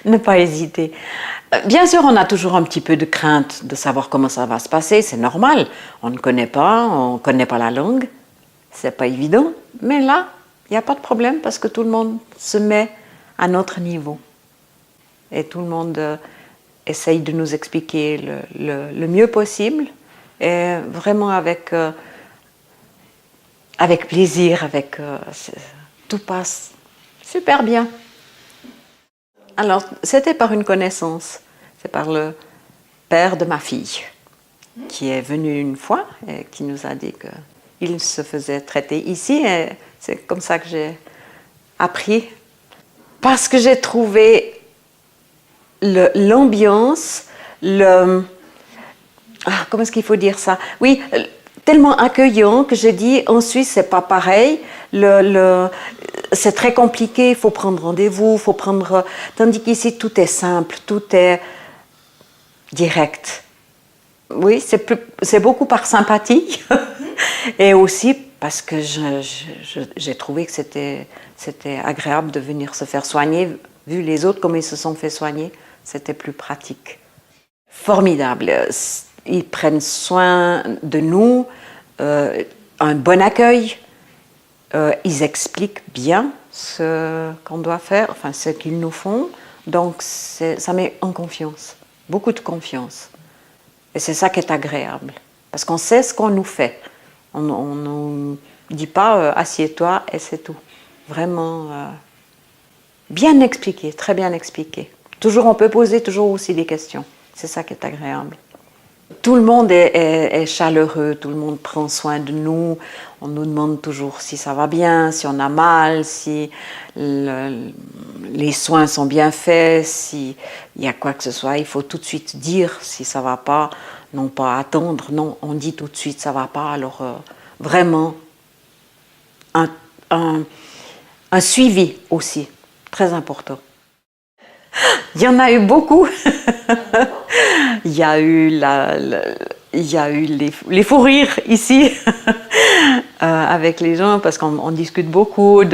ne pas hésiter. Bien sûr, on a toujours un petit peu de crainte de savoir comment ça va se passer, c'est normal. On ne connaît pas, on ne connaît pas la langue, c'est pas évident. Mais là, il n'y a pas de problème parce que tout le monde se met à notre niveau. Et tout le monde essaye de nous expliquer le mieux possible et vraiment avec plaisir, tout passe super bien. Alors, c'était par une connaissance, c'est par le père de ma fille qui est venu une fois et qui nous a dit qu'il se faisait traiter ici et c'est comme ça que j'ai appris parce que j'ai trouvé l'ambiance, comment est-ce qu'il faut dire ça? Oui, tellement accueillant que j'ai dit en Suisse c'est pas pareil. C'est très compliqué, il faut prendre rendez-vous, tandis qu'ici tout est simple, tout est direct. Oui, c'est beaucoup par sympathie et aussi parce que j'ai trouvé que c'était agréable de venir se faire soigner, vu les autres comme ils se sont fait soigner. C'était plus pratique. Formidable. Ils prennent soin de nous, un bon accueil. Ils expliquent bien ce qu'on doit faire, enfin ce qu'ils nous font. Donc ça met en confiance, beaucoup de confiance. Et c'est ça qui est agréable. Parce qu'on sait ce qu'on nous fait. On ne dit pas assieds-toi et c'est tout. Vraiment bien expliqué, très bien expliqué. Toujours, on peut poser toujours aussi des questions. C'est ça qui est agréable. Tout le monde est chaleureux, tout le monde prend soin de nous. On nous demande toujours si ça va bien, si on a mal, si les soins sont bien faits, s'il y a quoi que ce soit. Il faut tout de suite dire si ça ne va pas, non pas attendre. Non, on dit tout de suite ça ne va pas. Alors vraiment, un suivi aussi, très important. Il y en a eu beaucoup. Il y a eu les fous rires ici avec les gens parce qu'on discute beaucoup,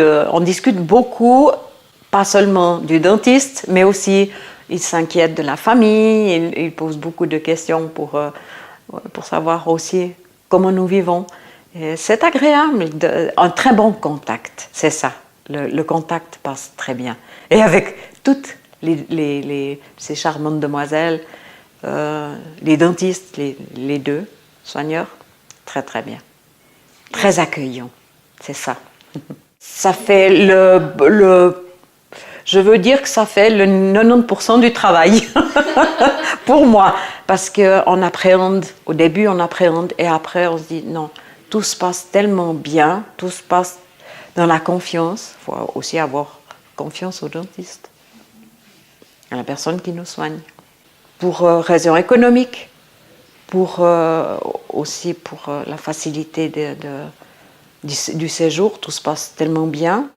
pas seulement du dentiste, mais aussi ils s'inquiètent de la famille, ils posent beaucoup de questions pour savoir aussi comment nous vivons. Et c'est agréable, un très bon contact, c'est ça. Le contact passe très bien. Et avec toutes ces charmantes demoiselles, les dentistes, les deux soigneurs, très très bien. Très accueillants, c'est ça. Ça fait je veux dire que ça fait le 90% du travail pour moi. Parce qu'on appréhende, au début on appréhende et après on se dit non, tout se passe tellement bien, tout se passe dans la confiance. Il faut aussi avoir confiance au dentiste, à la personne qui nous soigne. Pour raisons économiques, aussi pour la facilité du séjour, tout se passe tellement bien.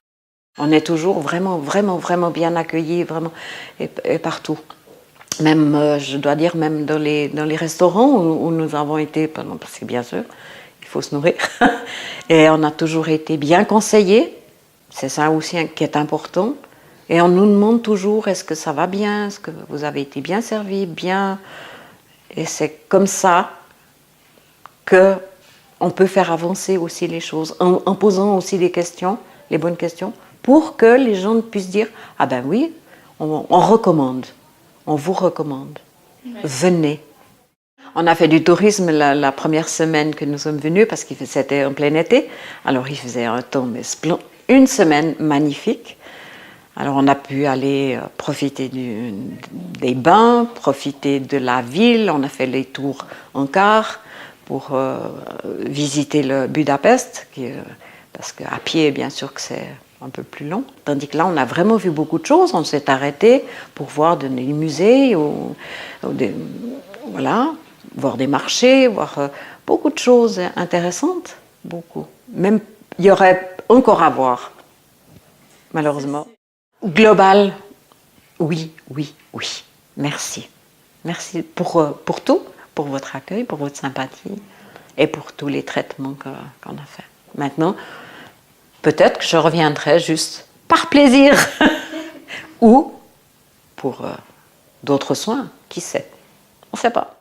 On est toujours vraiment, vraiment, vraiment bien accueillis, vraiment, et partout. Même, je dois dire, même dans les restaurants où nous avons été, parce que bien sûr, il faut se nourrir, et on a toujours été bien conseillés, c'est ça aussi qui est important. Et on nous demande toujours, est-ce que ça va bien, est-ce que vous avez été bien servi, bien. Et c'est comme ça qu'on peut faire avancer aussi les choses, en posant aussi des questions, les bonnes questions, pour que les gens puissent dire, ah ben oui, on recommande, on vous recommande, venez. On a fait du tourisme la première semaine que nous sommes venus, parce que c'était en plein été, alors il faisait un temps, mais une semaine magnifique. Alors on a pu aller profiter des bains, profiter de la ville, on a fait les tours en car pour visiter le Budapest, parce qu'à pied bien sûr que c'est un peu plus long. Tandis que là on a vraiment vu beaucoup de choses, on s'est arrêté pour voir des musées, voilà, voir des marchés, voir beaucoup de choses intéressantes, beaucoup. Même il y aurait encore à voir, malheureusement. Global, oui. Merci. Merci pour tout, pour votre accueil, pour votre sympathie et pour tous les traitements qu'on a fait. Maintenant, peut-être que je reviendrai juste par plaisir ou pour d'autres soins, qui sait? On ne sait pas.